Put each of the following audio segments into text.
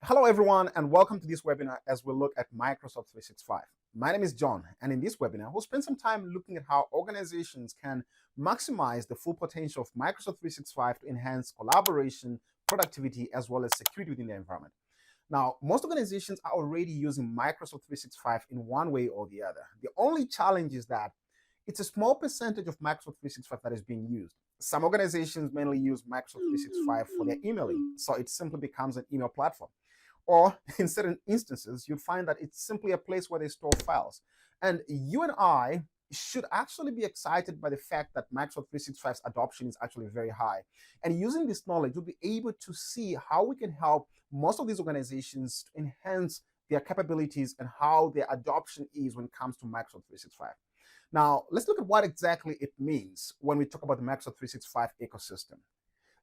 Hello everyone and welcome to this webinar as we look at Microsoft 365. My name is John, and in this webinar we'll spend some time looking at how organizations can maximize the full potential of Microsoft 365 to enhance collaboration, productivity, as well as security within their environment. Now, most organizations are already using Microsoft 365 in one way or the other. The only challenge is that it's a small percentage of Microsoft 365 that is being used. Some organizations mainly use Microsoft 365 for their emailing, so it simply becomes an email platform. Or in certain instances, you'd find that it's simply a place where they store files. And you and I should actually be excited by the fact that Microsoft 365's adoption is actually very high. And using this knowledge, we'll be able to see how we can help most of these organizations to enhance their capabilities and how their adoption is when it comes to Microsoft 365. Now, let's look at what exactly it means when we talk about the Microsoft 365 ecosystem.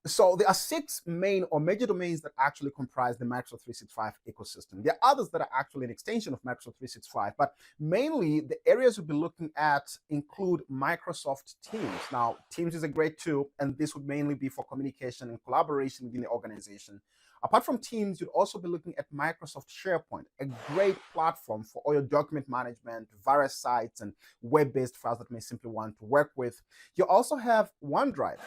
So there are 6 main or major domains that actually comprise the Microsoft 365 ecosystem. There are others that are actually an extension of Microsoft 365, but mainly the areas we'll be looking at include Microsoft Teams. Now, Teams is a great tool, and this would mainly be for communication and collaboration within the organization. Apart from Teams, you'd also be looking at Microsoft SharePoint, a great platform for all your document management, various sites, and web-based files that you may simply want to work with. You also have OneDrive.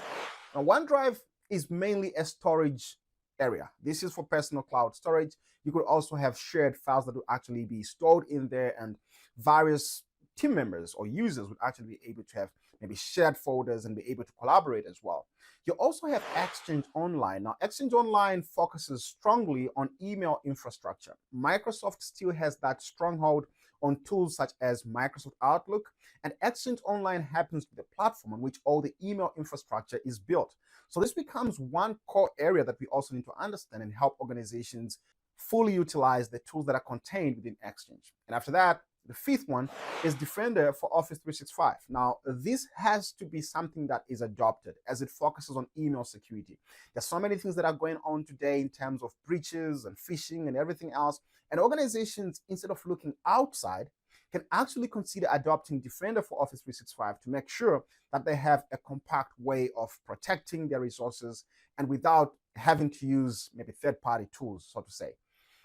Now, OneDrive is mainly a storage area. This is for personal cloud storage. You could also have shared files that will actually be stored in there, and various team members or users would actually be able to have maybe shared folders and be able to collaborate as well. You also have Exchange Online. Now, Exchange Online focuses strongly on email infrastructure. Microsoft still has that stronghold on tools such as Microsoft Outlook, and Exchange Online happens to be the platform on which all the email infrastructure is built. So this becomes one core area that we also need to understand and help organizations fully utilize the tools that are contained within Exchange. And after that, the 5th one is Defender for Office 365. Now, this has to be something that is adopted as it focuses on email security. There's so many things that are going on today in terms of breaches and phishing and everything else. And organizations, instead of looking outside, can actually consider adopting Defender for Office 365 to make sure that they have a compact way of protecting their resources and without having to use maybe third-party tools, so to say.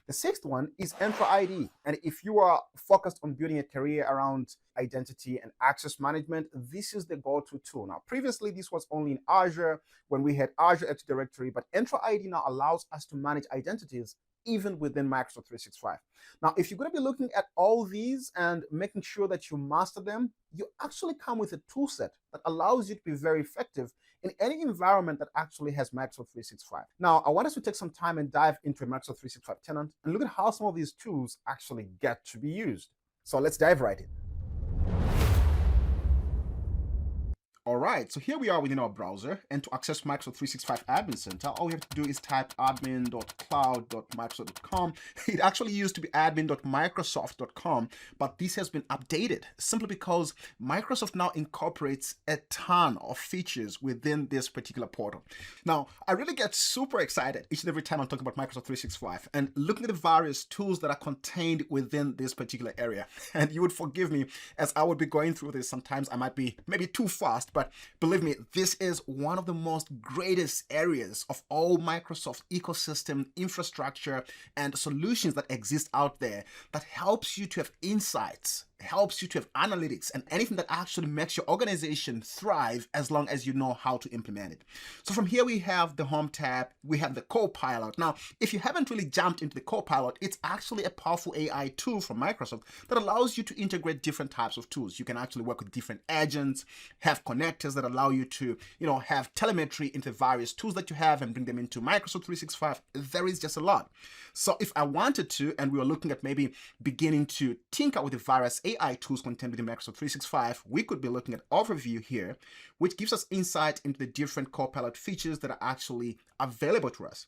The 6th one is Entra ID. And if you are focused on building a career around identity and access management, this is the go-to tool. Now, previously, this was only in Azure when we had Azure Active Directory, but Entra ID now allows us to manage identities even within Microsoft 365. Now, if you're going to be looking at all these and making sure that you master them, you actually come with a tool set that allows you to be very effective in any environment that actually has Microsoft 365. Now, I want us to take some time and dive into a Microsoft 365 tenant and look at how some of these tools actually get to be used. So let's dive right in. All right, so here we are within our browser, and to access Microsoft 365 Admin Center, all we have to do is type admin.cloud.microsoft.com. It actually used to be admin.microsoft.com, but this has been updated simply because Microsoft now incorporates a ton of features within this particular portal. Now, I really get super excited each and every time I'm talking about Microsoft 365 and looking at the various tools that are contained within this particular area. And you would forgive me as I would be going through this. Sometimes I might be maybe too fast, but believe me, this is one of the most greatest areas of all Microsoft ecosystem infrastructure and solutions that exist out there that helps you to have insights, helps you to have analytics, and anything that actually makes your organization thrive as long as you know how to implement it. So from here we have the Home tab, we have the Copilot. Now, if you haven't really jumped into the Copilot, it's actually a powerful AI tool from Microsoft that allows you to integrate different types of tools. You can actually work with different agents, have connectors that allow you to, have telemetry into various tools that you have and bring them into Microsoft 365. There is just a lot. So if I wanted to, and we were looking at maybe beginning to tinker with the various AI tools contained within Microsoft 365, we could be looking at Overview here, which gives us insight into the different Copilot features that are actually available to us.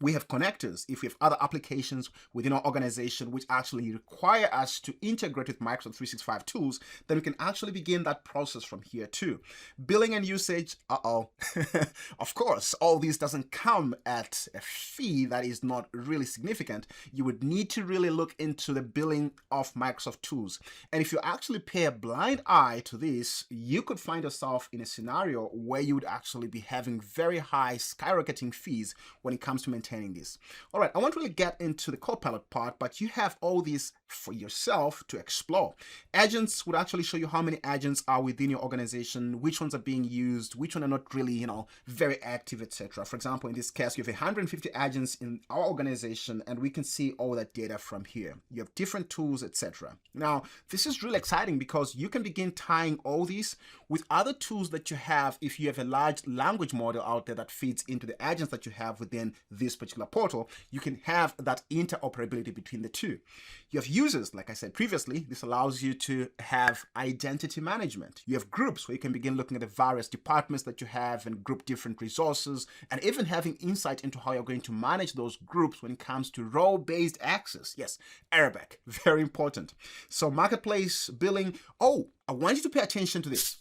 We have connectors if we have other applications within our organization which actually require us to integrate with Microsoft 365 tools, then we can actually begin that process from here too. Billing and usage, of course, all this doesn't come at a fee that is not really significant. You would need to really look into the billing of Microsoft tools. And if you actually pay a blind eye to this, you could find yourself in a scenario where you would actually be having very high skyrocketing fees when it comes to maintaining maintaining this. All right, I won't really get into the Copilot part, but you have all these for yourself to explore. Agents would actually show you how many agents are within your organization, which ones are being used, which one are not really, very active, etc. For example, in this case, you have 150 agents in our organization, and we can see all that data from here. You have different tools, etc. Now, this is really exciting because you can begin tying all these with other tools that you have if you have a large language model out there that feeds into the agents that you have within this particular portal. You can have that interoperability between the two. You have users, like I said previously. This allows you to have identity management. You have groups where you can begin looking at the various departments that you have and group different resources, and even having insight into how you're going to manage those groups when it comes to role-based access. Yes, Arabic, very important. So marketplace billing. Oh, I want you to pay attention to this.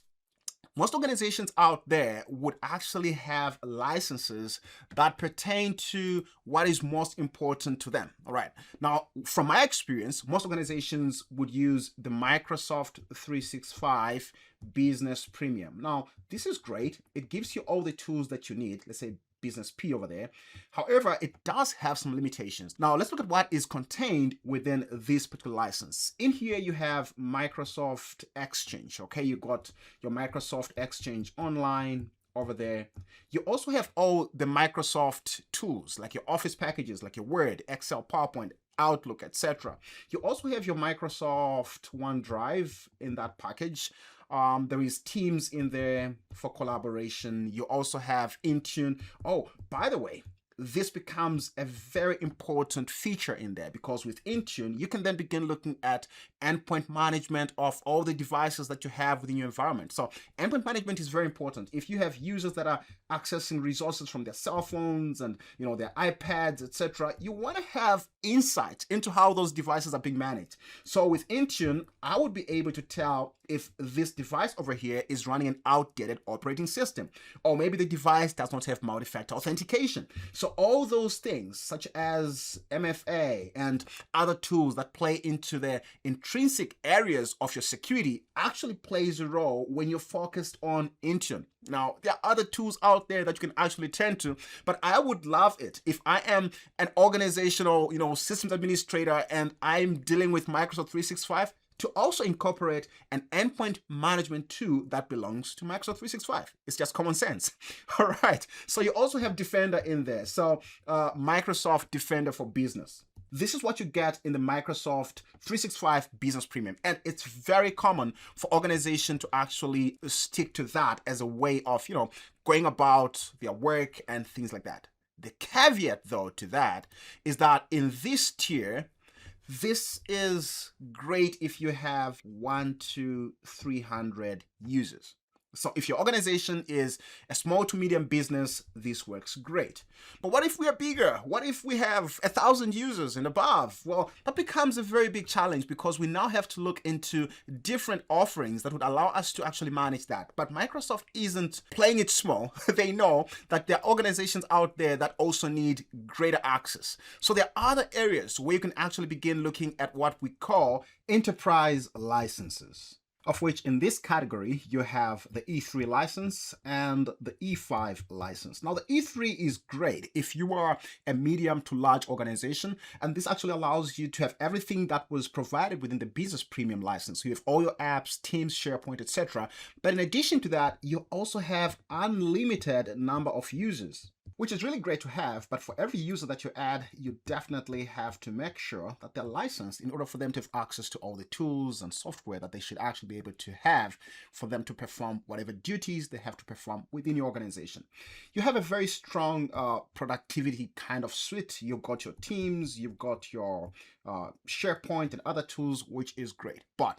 Most organizations out there would actually have licenses that pertain to what is most important to them. All right. Now, from my experience, most organizations would use the Microsoft 365 Business Premium. Now, this is great. It gives you all the tools that you need. Let's say Business P over there. However, it does have some limitations. Now, let's look at what is contained within this particular license. In here, you have Microsoft Exchange. Okay, you got your Microsoft Exchange Online over there. You also have all the Microsoft tools, like your Office packages, like your Word, Excel, PowerPoint, Outlook, etc. You also have your Microsoft OneDrive in that package. There is Teams in there for collaboration. You also have Intune. Oh, by the way, this becomes a very important feature in there, because with Intune, you can then begin looking at endpoint management of all the devices that you have within your environment. So endpoint management is very important. If you have users that are accessing resources from their cell phones and their iPads, etc., you want to have insight into how those devices are being managed. So with Intune, I would be able to tell if this device over here is running an outdated operating system, or maybe the device does not have multi-factor authentication. So all those things, such as MFA and other tools that play into the intrinsic areas of your security, actually plays a role when you're focused on Intune. Now, there are other tools out there that you can actually turn to, but I would love it if I am an organizational, systems administrator and I'm dealing with Microsoft 365, to also incorporate an endpoint management tool that belongs to Microsoft 365. It's just common sense. All right. So you also have Defender in there. So Microsoft Defender for Business. This is what you get in the Microsoft 365 Business Premium. And it's very common for organizations to actually stick to that as a way of, going about their work and things like that. The caveat, though, to that is that in this tier, this is great if you have 1 to 300 users. So if your organization is a small to medium business, this works great. But what if we are bigger? What if we have 1,000 users and above? Well, that becomes a very big challenge, because we now have to look into different offerings that would allow us to actually manage that. But Microsoft isn't playing it small. They know that there are organizations out there that also need greater access. So there are other areas where you can actually begin looking at what we call enterprise licenses, of which in this category, you have the E3 license and the E5 license. Now, the E3 is great if you are a medium to large organization, and this actually allows you to have everything that was provided within the Business Premium license. So you have all your apps, Teams, SharePoint, etc. But in addition to that, you also have unlimited number of users, which is really great to have. But for every user that you add, you definitely have to make sure that they're licensed in order for them to have access to all the tools and software that they should actually be able to have for them to perform whatever duties they have to perform within your organization. You have a very strong productivity kind of suite. You've got your Teams, you've got your SharePoint and other tools, which is great. But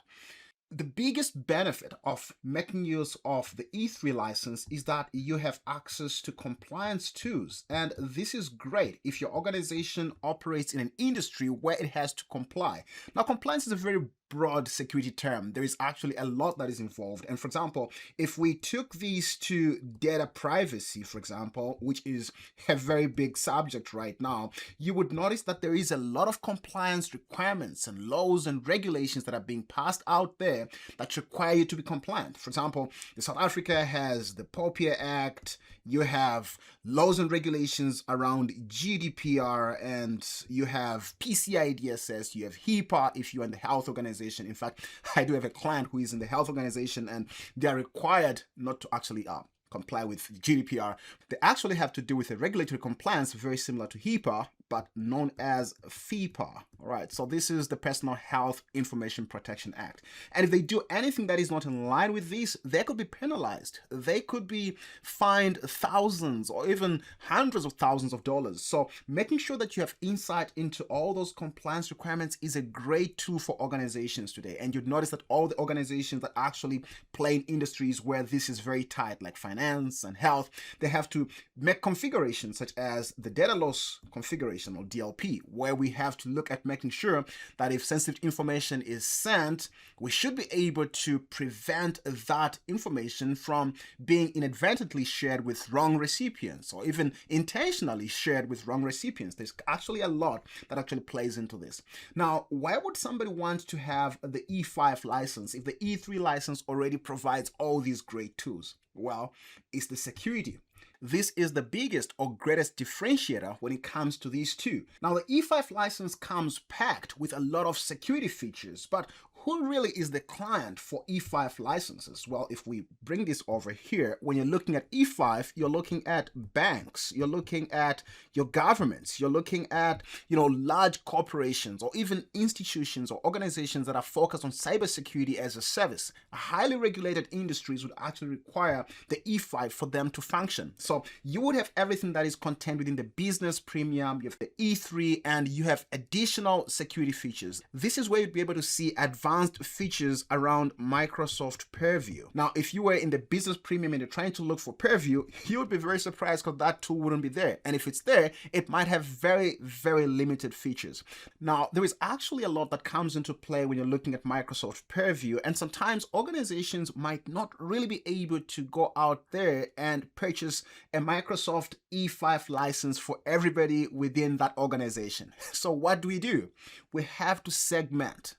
the biggest benefit of making use of the E3 license is that you have access to compliance tools. And this is great if your organization operates in an industry where it has to comply. Now, compliance is a very broad security term. There is actually a lot that is involved. And for example, if we took these to data privacy, for example, which is a very big subject right now, you would notice that there is a lot of compliance requirements and laws and regulations that are being passed out there that require you to be compliant. For example, South Africa has the POPIA Act, you have laws and regulations around GDPR, and you have PCI DSS, you have HIPAA if you're in the health organization. In fact, I do have a client who is in the health organization and they are required not to actually comply with GDPR. They actually have to do with a regulatory compliance very similar to HIPAA, but known as FIPA. All right, so this is the Personal Health Information Protection Act. And if they do anything that is not in line with this, they could be penalized. They could be fined thousands or even hundreds of thousands of dollars. So making sure that you have insight into all those compliance requirements is a great tool for organizations today. And you'd notice that all the organizations that actually play in industries where this is very tight, like finance and health, they have to make configurations such as the data loss configuration or DLP, where we have to look at making sure that if sensitive information is sent, we should be able to prevent that information from being inadvertently shared with wrong recipients or even intentionally shared with wrong recipients. There's actually a lot that actually plays into this. Now, why would somebody want to have the E5 license if the E3 license already provides all these great tools? Well, it's the security. This is the biggest or greatest differentiator when it comes to these two. Now, the E5 license comes packed with a lot of security features, but who really is the client for E5 licenses? Well, if we bring this over here, when you're looking at E5, you're looking at banks, you're looking at your governments, you're looking at, large corporations or even institutions or organizations that are focused on cybersecurity as a service. Highly regulated industries would actually require the E5 for them to function. So you would have everything that is contained within the business premium, you have the E3, and you have additional security features. This is where you'd be able to see advanced features around Microsoft Purview. Now, if you were in the business premium and you're trying to look for Purview, you would be very surprised because that tool wouldn't be there. And if it's there, it might have very, very limited features. Now, there is actually a lot that comes into play when you're looking at Microsoft Purview, and sometimes organizations might not really be able to go out there and purchase a Microsoft E5 license for everybody within that organization. So what do? We have to segment.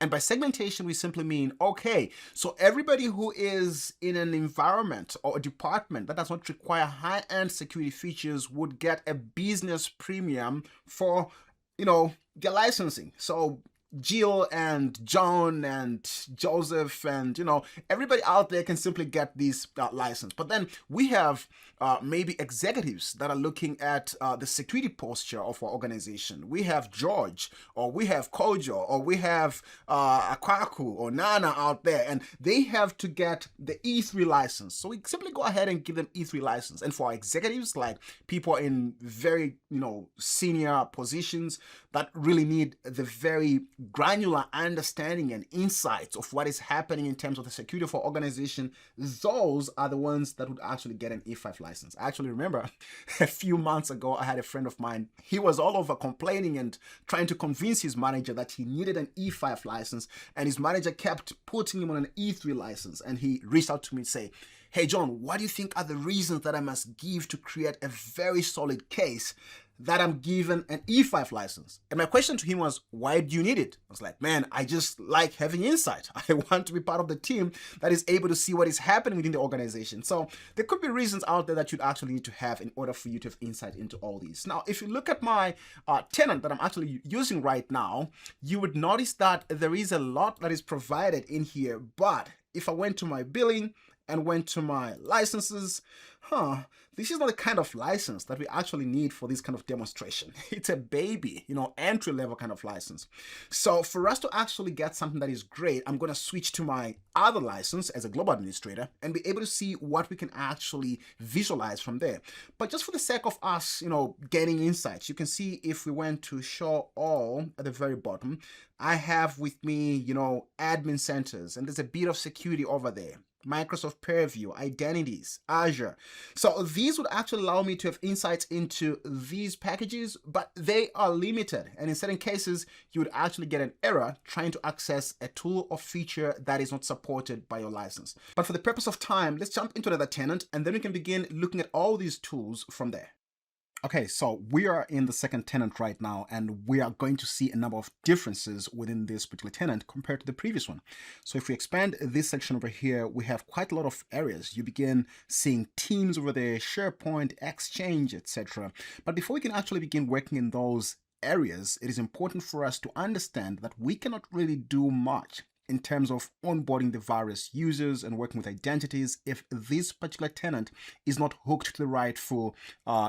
And by segmentation, we simply mean, okay, so everybody who is in an environment or a department that does not require high-end security features would get a business premium for, their licensing. So Jill and John and Joseph and, everybody out there can simply get these license. But then we have maybe executives that are looking at the security posture of our organization. We have George, or we have Kojo, or we have Akwaku or Nana out there, and they have to get the E3 license. So we simply go ahead and give them E3 license. And for our executives, like people in very, senior positions that really need the very granular understanding and insights of what is happening in terms of the security of our organization, those are the ones that would actually get an E5 license. I actually remember a few months ago, I had a friend of mine. He was all over complaining and trying to convince his manager that he needed an E5 license, and his manager kept putting him on an E3 license. And he reached out to me and say, "Hey John, what do you think are the reasons that I must give to create a very solid case that I'm given an E5 license?" And my question to him was, why do you need it? I was like, man, I just like having insight. I want to be part of the team that is able to see what is happening within the organization. So there could be reasons out there that you'd actually need to have in order for you to have insight into all these. Now, if you look at my tenant that I'm actually using right now, you would notice that there is a lot that is provided in here. But if I went to my billing and went to my licenses, this is not the kind of license that we actually need for this kind of demonstration. It's a baby, entry-level kind of license. So for us to actually get something that is great, I'm going to switch to my other license as a global administrator and be able to see what we can actually visualize from there. But just for the sake of us, getting insights, you can see if we went to show all at the very bottom, I have with me, admin centers, and there's a bit of security over there. Microsoft Purview, identities, Azure. So these would actually allow me to have insights into these packages, but they are limited. And in certain cases, you would actually get an error trying to access a tool or feature that is not supported by your license. But for the purpose of time, let's jump into another tenant, and then we can begin looking at all these tools from there. Okay, so we are in the second tenant right now, and we are going to see a number of differences within this particular tenant compared to the previous one. So if we expand this section over here, we have quite a lot of areas. You begin seeing Teams over there, SharePoint, Exchange, etc. But before we can actually begin working in those areas, it is important for us to understand that we cannot really do much in terms of onboarding the various users and working with identities if this particular tenant is not hooked to the rightful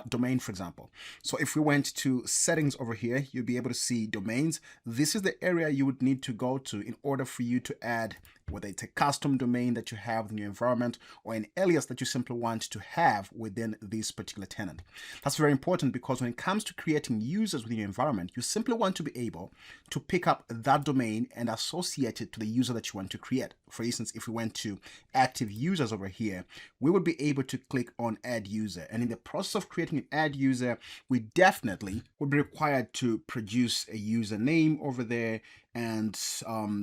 domain, for example. So if we went to settings over here, you'll be able to see domains. This is the area you would need to go to in order for you to add, whether it's a custom domain that you have in your environment or an alias that you simply want to have within this particular tenant. That's very important because when it comes to creating users within your environment, you simply want to be able to pick up that domain and associate it to the user that you want to create. For instance, if we went to active users over here, we would be able to click on add user. And in the process of creating an add user, we definitely would be required to produce a username over there. And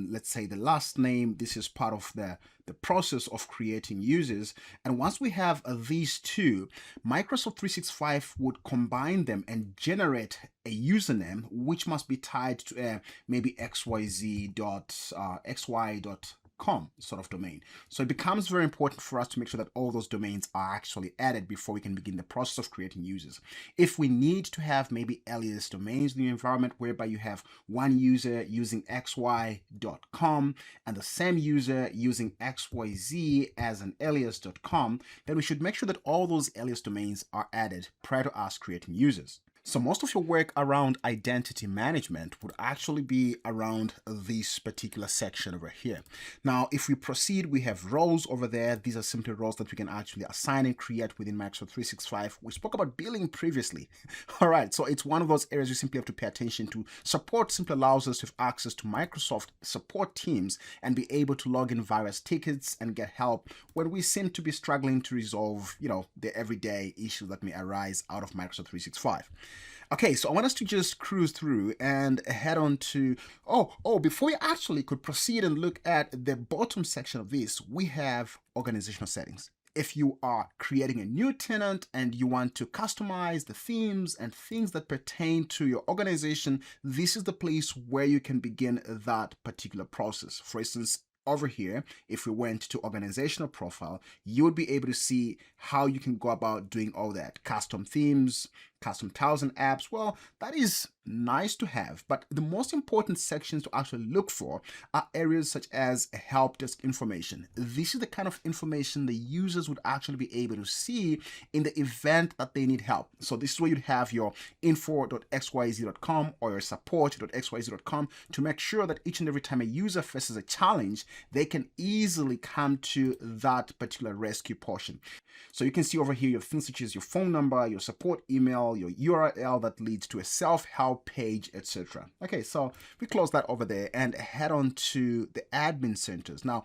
let's say the last name. This is part of the process of creating users. And once we have these two, Microsoft 365 would combine them and generate a username, which must be tied to maybe xyz.xy.com sort of domain. So it becomes very important for us to make sure that all those domains are actually added before we can begin the process of creating users. If we need to have maybe alias domains in the environment whereby you have one user using xy.com and the same user using xyz as an alias.com, then we should make sure that all those alias domains are added prior to us creating users. So most of your work around identity management would actually be around this particular section over here. Now, if we proceed, we have roles over there. These are simply roles that we can actually assign and create within Microsoft 365. We spoke about billing previously. All right, so it's one of those areas you simply have to pay attention to. Support simply allows us to have access to Microsoft support teams and be able to log in various tickets and get help when we seem to be struggling to resolve, the everyday issues that may arise out of Microsoft 365. Okay, so I want us to just cruise through and head on to, before we actually could proceed and look at the bottom section of this, we have organizational settings. If you are creating a new tenant and you want to customize the themes and things that pertain to your organization, this is the place where you can begin that particular process. For instance, over here, if we went to organizational profile, you would be able to see how you can go about doing all that. Custom themes, custom tiles and apps. Well, that is nice to have, but the most important sections to actually look for are areas such as help desk information. This is the kind of information the users would actually be able to see in the event that they need help. So this is where you'd have your info.xyz.com or your support.xyz.com to make sure that each and every time a user faces a challenge, they can easily come to that particular rescue portion. So you can see over here your things such as your phone number, your support email, your URL that leads to a self-help page, etc. Okay, so we close that over there and head on to the admin centers. Now,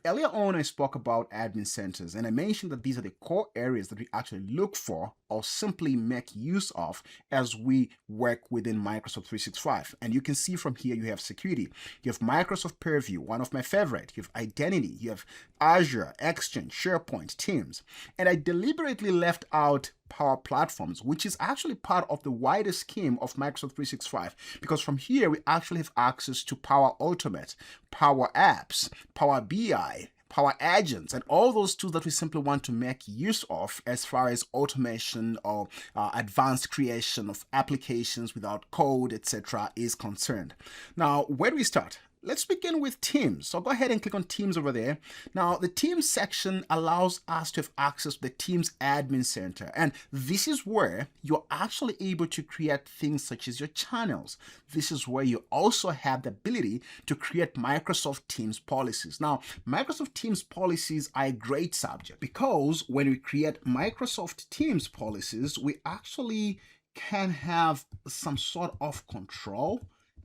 earlier on, I spoke about admin centers, and I mentioned that these are the core areas that we actually look for or simply make use of as we work within Microsoft 365. And you can see from here, you have security, you have Microsoft Purview, one of my favorite, you have identity, you have Azure, Exchange, SharePoint, Teams. And I deliberately left out Power Platforms, which is actually part of the wider scheme of Microsoft 365, because from here we actually have access to Power Automate, Power Apps, Power BI, Power Agents, and all those tools that we simply want to make use of as far as automation or advanced creation of applications without code, etc. is concerned. Now, where do we start? Let's begin with Teams. So go ahead and click on Teams over there. Now, the Teams section allows us to have access to the Teams Admin Center. And this is where you're actually able to create things such as your channels. This is where you also have the ability to create Microsoft Teams policies. Now, Microsoft Teams policies are a great subject because when we create Microsoft Teams policies, we actually can have some sort of control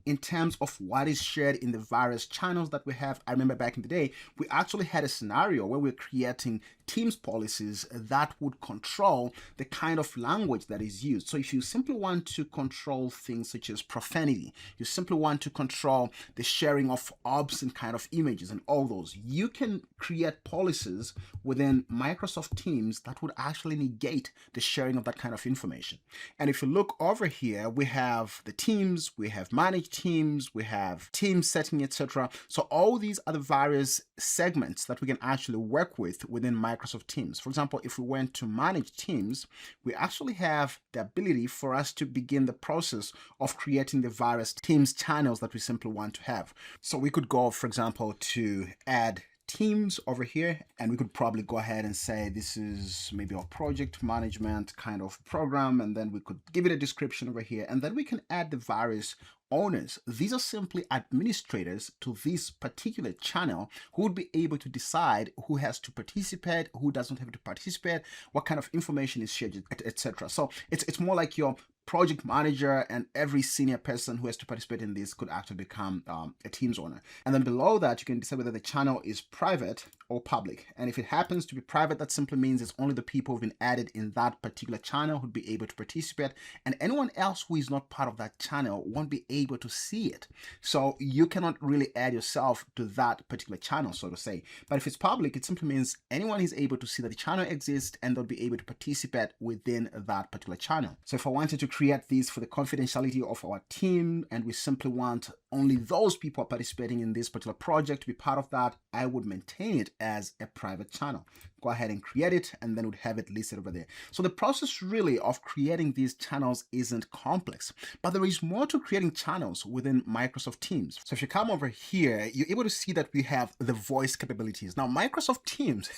in terms of what is shared in the various channels that we have. I remember back in the day, we actually had a scenario where we're creating Teams policies that would control the kind of language that is used. So if you simply want to control things such as profanity, you simply want to control the sharing of obscene kind of images and all those, you can create policies within Microsoft Teams that would actually negate the sharing of that kind of information. And if you look over here, we have the teams, we have manage teams, we have team setting, etc. So all these are the various segments that we can actually work with within Microsoft Teams. For example, if we went to manage teams, we actually have the ability for us to begin the process of creating the various Teams channels that we simply want to have. So we could go, for example, to add teams over here, and we could probably go ahead and say this is maybe a project management kind of program, and then we could give it a description over here, and then we can add the various owners. These are simply administrators to this particular channel who would be able to decide who has to participate, who doesn't have to participate, what kind of information is shared, etc. So it's more like your project manager, and every senior person who has to participate in this could actually become a Teams owner. And then below that, you can decide whether the channel is private or public. And if it happens to be private, that simply means it's only the people who've been added in that particular channel who'd be able to participate, and anyone else who is not part of that channel won't be able to see it. So you cannot really add yourself to that particular channel, so to say. But if it's public, it simply means anyone is able to see that the channel exists and they'll be able to participate within that particular channel. So if I wanted to create these for the confidentiality of our team, and we simply want only those people participating in this particular project to be part of that, I would maintain it as a private channel. Go ahead and create it, and then would have it listed over there. So the process really of creating these channels isn't complex, but there is more to creating channels within Microsoft Teams. So if you come over here, you're able to see that we have the voice capabilities. Now, Microsoft Teams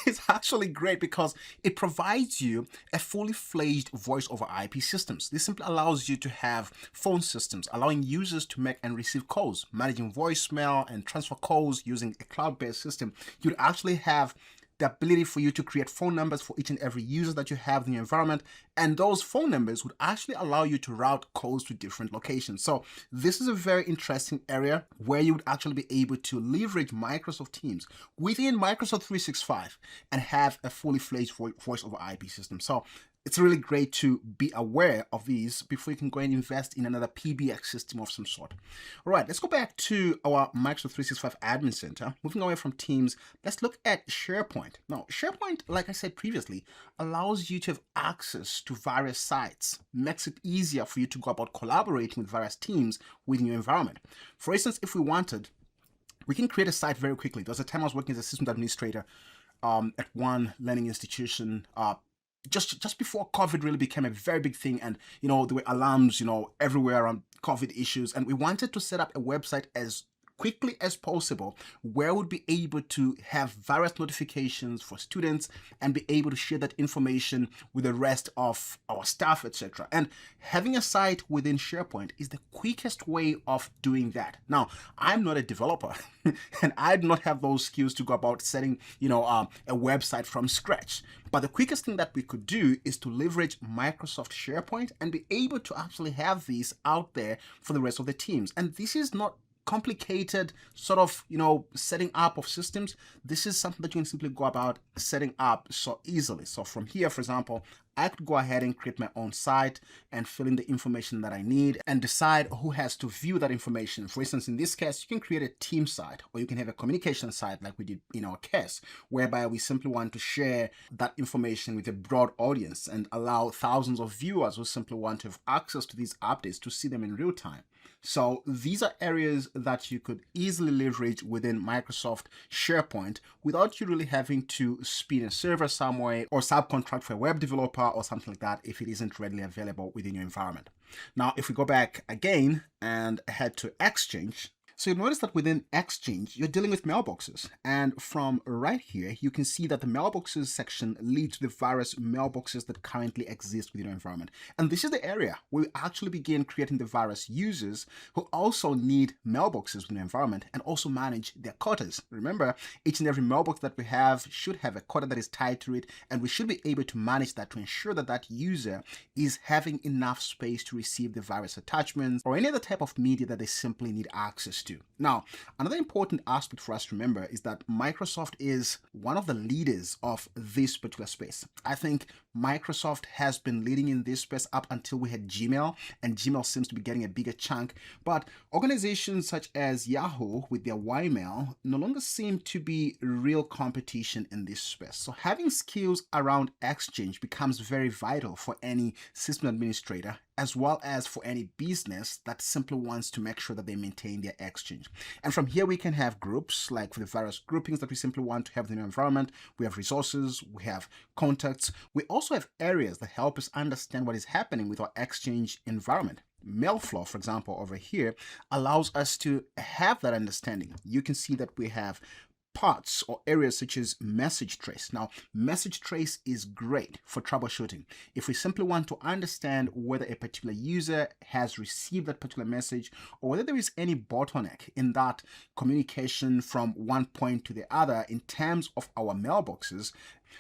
is actually great because it provides you a fully fledged voice over IP systems. This simply allows you to have phone systems, allowing users to make and receive calls, managing voicemail and transfer calls using a cloud-based system. You'd actually have the ability for you to create phone numbers for each and every user that you have in your environment, and those phone numbers would actually allow you to route calls to different locations. So this is a very interesting area where you would actually be able to leverage Microsoft Teams within Microsoft 365 and have a fully fledged voice over IP system. So it's really great to be aware of these before you can go and invest in another PBX system of some sort. All right, let's go back to our Microsoft 365 Admin Center. Moving away from Teams, let's look at SharePoint. Now, SharePoint, like I said previously, allows you to have access to various sites, makes it easier for you to go about collaborating with various teams within your environment. For instance, if we wanted, we can create a site very quickly. There was a time I was working as a systems administrator at one learning institution, just before COVID really became a very big thing, and there were alarms everywhere around COVID issues, and we wanted to set up a website as quickly as possible where we'd be able to have various notifications for students and be able to share that information with the rest of our staff, etc. And having a site within SharePoint is the quickest way of doing that. Now, I'm not a developer and I do not have those skills to go about setting a website from scratch. But the quickest thing that we could do is to leverage Microsoft SharePoint and be able to actually have these out there for the rest of the teams. And this is not complicated sort of setting up of systems. This is something that you can simply go about setting up so easily. So from here, for example, I could go ahead and create my own site and fill in the information that I need and decide who has to view that information. For instance, in this case, you can create a team site, or you can have a communication site like we did in our case, whereby we simply want to share that information with a broad audience and allow thousands of viewers who simply want to have access to these updates to see them in real time. So these are areas that you could easily leverage within Microsoft SharePoint without you really having to spin a server somewhere or subcontract for a web developer or something like that if it isn't readily available within your environment. Now, if we go back again and head to Exchange, So you'll notice that within Exchange, you're dealing with mailboxes. And from right here, you can see that the mailboxes section leads to the various mailboxes that currently exist within your environment. And this is the area where we actually begin creating the various users who also need mailboxes within the environment and also manage their quotas. Remember, each and every mailbox that we have should have a quota that is tied to it, and we should be able to manage that to ensure that that user is having enough space to receive the various attachments or any other type of media that they simply need access to. Now, another important aspect for us to remember is that Microsoft is one of the leaders of this particular space. I think Microsoft has been leading in this space up until we had Gmail, and Gmail seems to be getting a bigger chunk. But organizations such as Yahoo with their Ymail no longer seem to be real competition in this space. So having skills around Exchange becomes very vital for any system administrator, as well as for any business that simply wants to make sure that they maintain their Exchange. And from here, we can have groups, like for the various groupings that we simply want to have in the environment. We have resources, we have contacts. We also have areas that help us understand what is happening with our Exchange environment. Mailflow, for example, over here allows us to have that understanding. You can see that we have parts or areas such as message trace. Now, message trace is great for troubleshooting. If we simply want to understand whether a particular user has received that particular message or whether there is any bottleneck in that communication from one point to the other in terms of our mailboxes,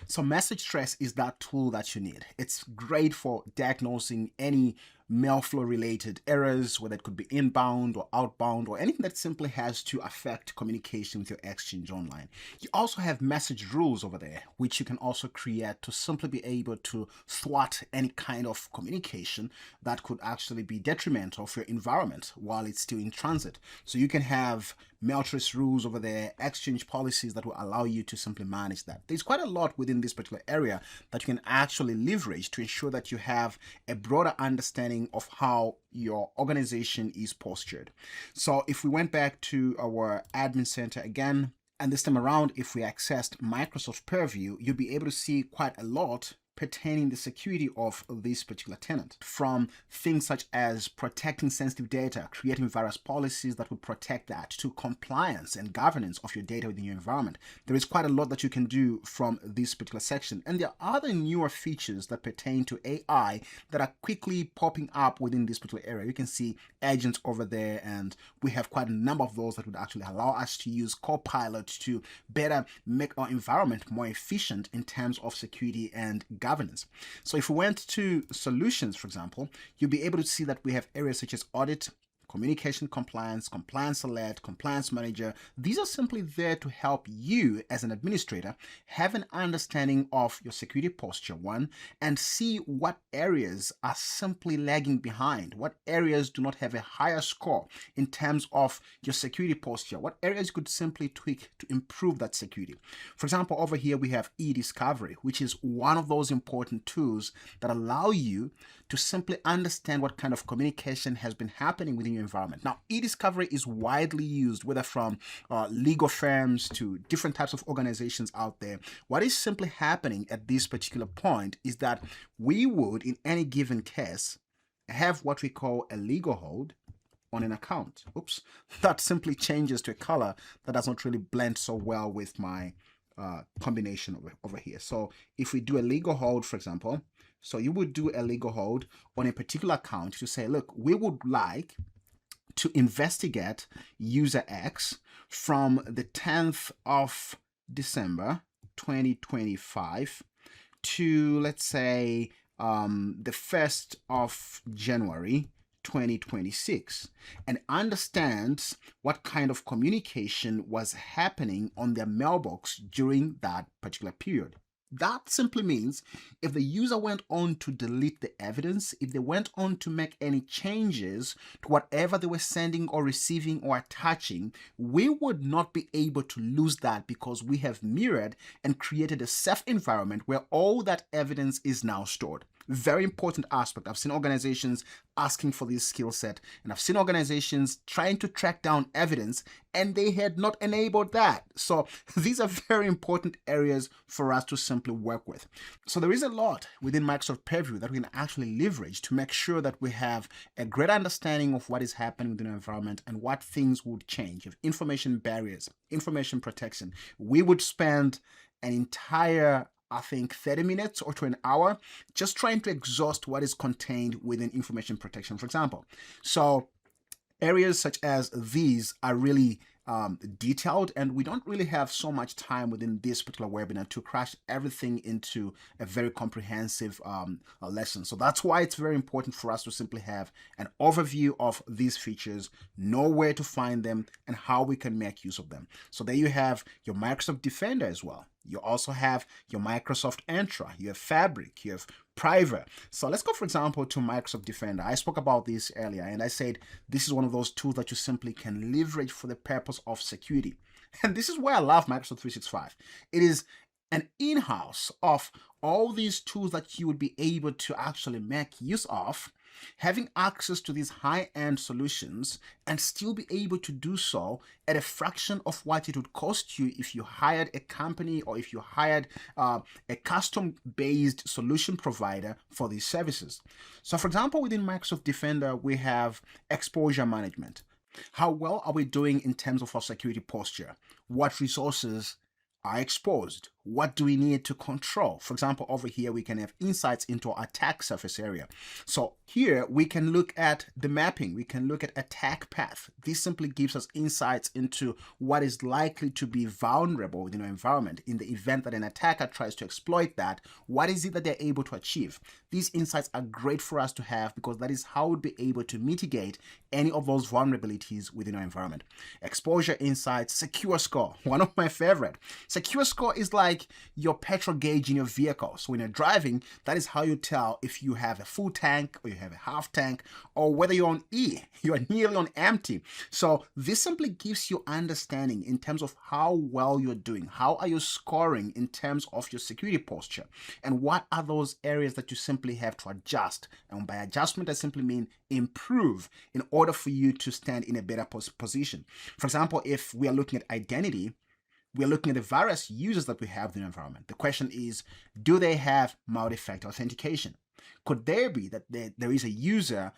so message trace is that tool that you need. It's great for diagnosing any mailflow related errors, whether it could be inbound or outbound or anything that simply has to affect communication with your Exchange Online. You also have message rules over there, which you can also create to simply be able to thwart any kind of communication that could actually be detrimental for your environment while it's still in transit. So you can have mail trace rules over there, Exchange policies that will allow you to simply manage that. There's quite a lot within this particular area that you can actually leverage to ensure that you have a broader understanding of how your organization is postured. So if we went back to our admin center again, and this time around, if we accessed Microsoft Purview, you'll be able to see quite a lot pertaining the security of this particular tenant, from things such as protecting sensitive data, creating various policies that will protect that, to compliance and governance of your data within your environment. There is quite a lot that you can do from this particular section. And there are other newer features that pertain to AI that are quickly popping up within this particular area. You can see agents over there, and we have quite a number of those that would actually allow us to use Copilot to better make our environment more efficient in terms of security and governance. So if we went to solutions, for example, you'll be able to see that we have areas such as audit, communication compliance, compliance alert, compliance manager. These are simply there to help you as an administrator have an understanding of your security posture, one, and see what areas are simply lagging behind, what areas do not have a higher score in terms of your security posture, what areas you could simply tweak to improve that security. For example, over here we have e-discovery, which is one of those important tools that allow you to simply understand what kind of communication has been happening within your environment. Now, e-discovery is widely used, whether from legal firms to different types of organizations out there. What is simply happening at this particular point is that we would, in any given case, have what we call a legal hold on an account. Oops, that simply changes to a color that does not really blend so well with my combination over here. So if we do a legal hold, for example, so you would do a legal hold on a particular account to say, look, we would like to investigate user X from the 10th of December 2025 to, let's say, the 1st of January 2026, and understands what kind of communication was happening on their mailbox during that particular period. That simply means if the user went on to delete the evidence, if they went on to make any changes to whatever they were sending or receiving or attaching, we would not be able to lose that because we have mirrored and created a safe environment where all that evidence is now stored. Very important aspect. I've seen organizations asking for this skill set, and I've seen organizations trying to track down evidence, and they had not enabled that. So these are very important areas for us to simply work with. So there is a lot within Microsoft Purview that we can actually leverage to make sure that we have a great understanding of what is happening within our environment and what things would change. If information barriers, information protection, we would spend an entire, I think, 30 minutes or to an hour just trying to exhaust what is contained within information protection, for example. So areas such as these are really detailed, and we don't really have so much time within this particular webinar to crash everything into a very comprehensive lesson. So that's why it's very important for us to simply have an overview of these features, know where to find them, and how we can make use of them. So there you have your Microsoft Defender as well. You also have your Microsoft Entra, you have Fabric, you have Private. So let's go, for example, to Microsoft Defender. I spoke about this earlier, and I said this is one of those tools that you simply can leverage for the purpose of security. And this is why I love Microsoft 365. It is an in-house of all these tools that you would be able to actually make use of, having access to these high-end solutions and still be able to do so at a fraction of what it would cost you if you hired a company or if you hired a custom-based solution provider for these services. So for example, within Microsoft Defender, we have exposure management. How well are we doing in terms of our security posture? What resources are exposed? What do we need to control? For example, over here, we can have insights into our attack surface area. So here we can look at the mapping. We can look at attack path. This simply gives us insights into what is likely to be vulnerable within our environment. In the event that an attacker tries to exploit that, what is it that they're able to achieve? These insights are great for us to have because that is how we'll be able to mitigate any of those vulnerabilities within our environment. Exposure insights, secure score, one of my favorite. Secure score is like your petrol gauge in your vehicle. So when you're driving, that is how you tell if you have a full tank or you have a half tank, or whether you're on E, you're nearly on empty. So this simply gives you understanding in terms of how well you're doing. How are you scoring in terms of your security posture? And what are those areas that you simply have to adjust? And by adjustment, I simply mean improve in order for you to stand in a better position. For example, if we are looking at identity, we're looking at the various users that we have in the environment. The question is, do they have multi-factor authentication? Could there be that there is a user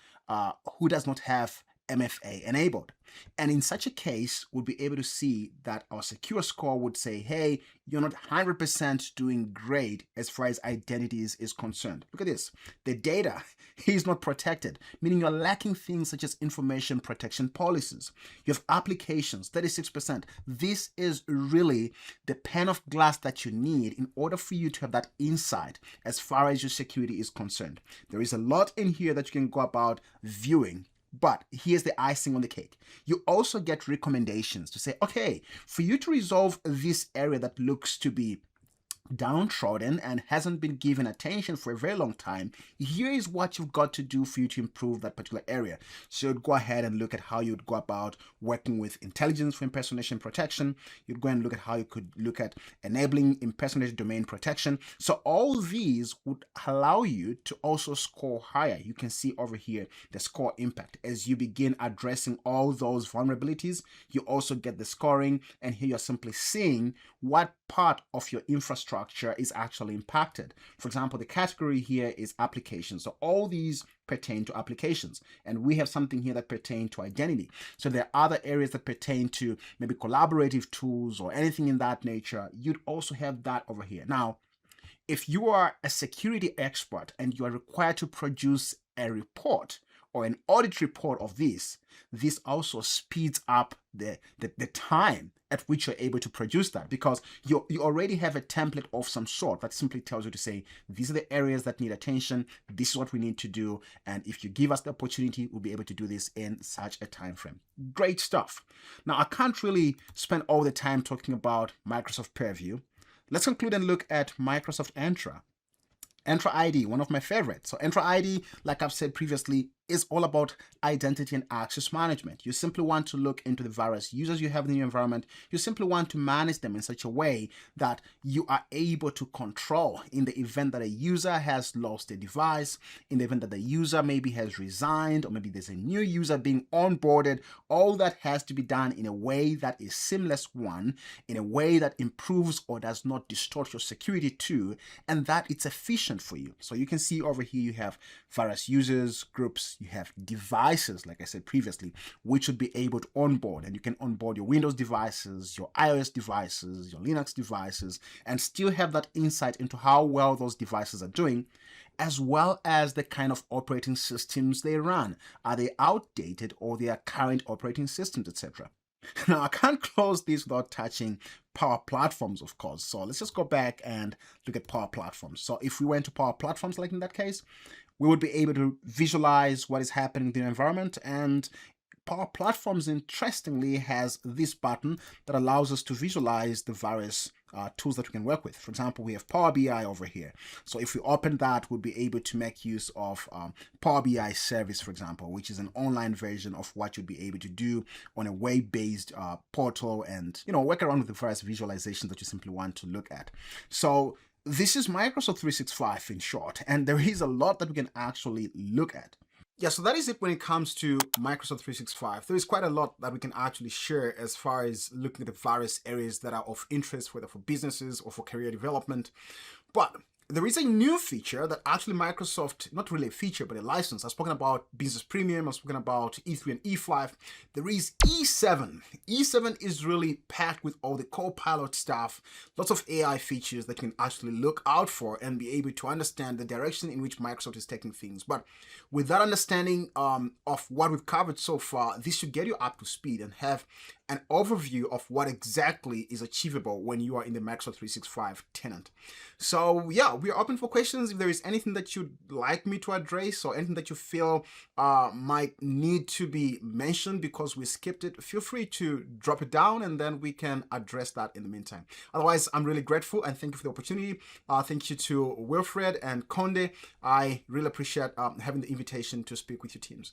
who does not have MFA enabled? And in such a case, we'll be able to see that our secure score would say, hey, you're not 100% doing great as far as identities is concerned. Look at this. The data is not protected, meaning you're lacking things such as information protection policies. You have applications, 36%. This is really the pane of glass that you need in order for you to have that insight as far as your security is concerned. There is a lot in here that you can go about viewing. But here's the icing on the cake. You also get recommendations to say, okay, for you to resolve this area that looks to be downtrodden and hasn't been given attention for a very long time, here is what you've got to do for you to improve that particular area. So you'd go ahead and look at how you'd go about working with intelligence for impersonation protection. You'd go and look at how you could look at enabling impersonation domain protection. So all these would allow you to also score higher. You can see over here the score impact. As you begin addressing all those vulnerabilities, you also get the scoring, and here you're simply seeing what part of your infrastructure is actually impacted. For example, the category here is applications. So all these pertain to applications, and we have something here that pertain to identity. So there are other areas that pertain to maybe collaborative tools or anything in that nature. You'd also have that over here. Now, if you are a security expert and you are required to produce a report or an audit report of this also speeds up the time at which you're able to produce that, because you already have a template of some sort that simply tells you to say, these are the areas that need attention, this is what we need to do, and if you give us the opportunity, we'll be able to do this in such a time frame. Great stuff. Now, I can't really spend all the time talking about Microsoft Purview. Let's conclude and look at Microsoft Entra. Entra ID, one of my favorites. So Entra ID, like I've said previously, is all about identity and access management. You simply want to look into the various users you have in your environment. You simply want to manage them in such a way that you are able to control in the event that a user has lost a device, in the event that the user maybe has resigned, or maybe there's a new user being onboarded. All that has to be done in a way that is seamless, one, in a way that improves or does not distort your security, two, and that it's efficient for you. So you can see over here you have various users, groups, you have devices, like I said previously, which should be able to onboard, and you can onboard your Windows devices, your iOS devices, your Linux devices, and still have that insight into how well those devices are doing, as well as the kind of operating systems they run. Are they outdated or they are current operating systems, etc.? Now, I can't close this without touching Power Platforms, of course. So let's just go back and look at Power Platforms. So if we went to Power Platforms, like in that case, we would be able to visualize what is happening in the environment. And Power Platforms, interestingly, has this button that allows us to visualize the various tools that we can work with. For example, we have Power BI over here. So if we open that, we'll be able to make use of Power BI Service, for example, which is an online version of what you'll be able to do on a web-based portal, and work around with the various visualizations that you simply want to look at. So this is Microsoft 365 in short, and there is a lot that we can actually look at. Yeah, so that is it when it comes to Microsoft 365. There is quite a lot that we can actually share as far as looking at the various areas that are of interest, whether for businesses or for career development. But there is a new feature that actually Microsoft, not really a feature, but a license. I've spoken about Business Premium, I've spoken about E3 and E5. There is E7. E7 is really packed with all the Copilot stuff, lots of AI features that you can actually look out for and be able to understand the direction in which Microsoft is taking things. But with that understanding of what we've covered so far, this should get you up to speed and have an overview of what exactly is achievable when you are in the Microsoft 365 tenant. So yeah, we are open for questions. If there is anything that you'd like me to address or anything that you feel might need to be mentioned because we skipped it, feel free to drop it down and then we can address that in the meantime. Otherwise, I'm really grateful and thank you for the opportunity. Thank you to Wilfred and Conde. I really appreciate having the invitation to speak with your teams.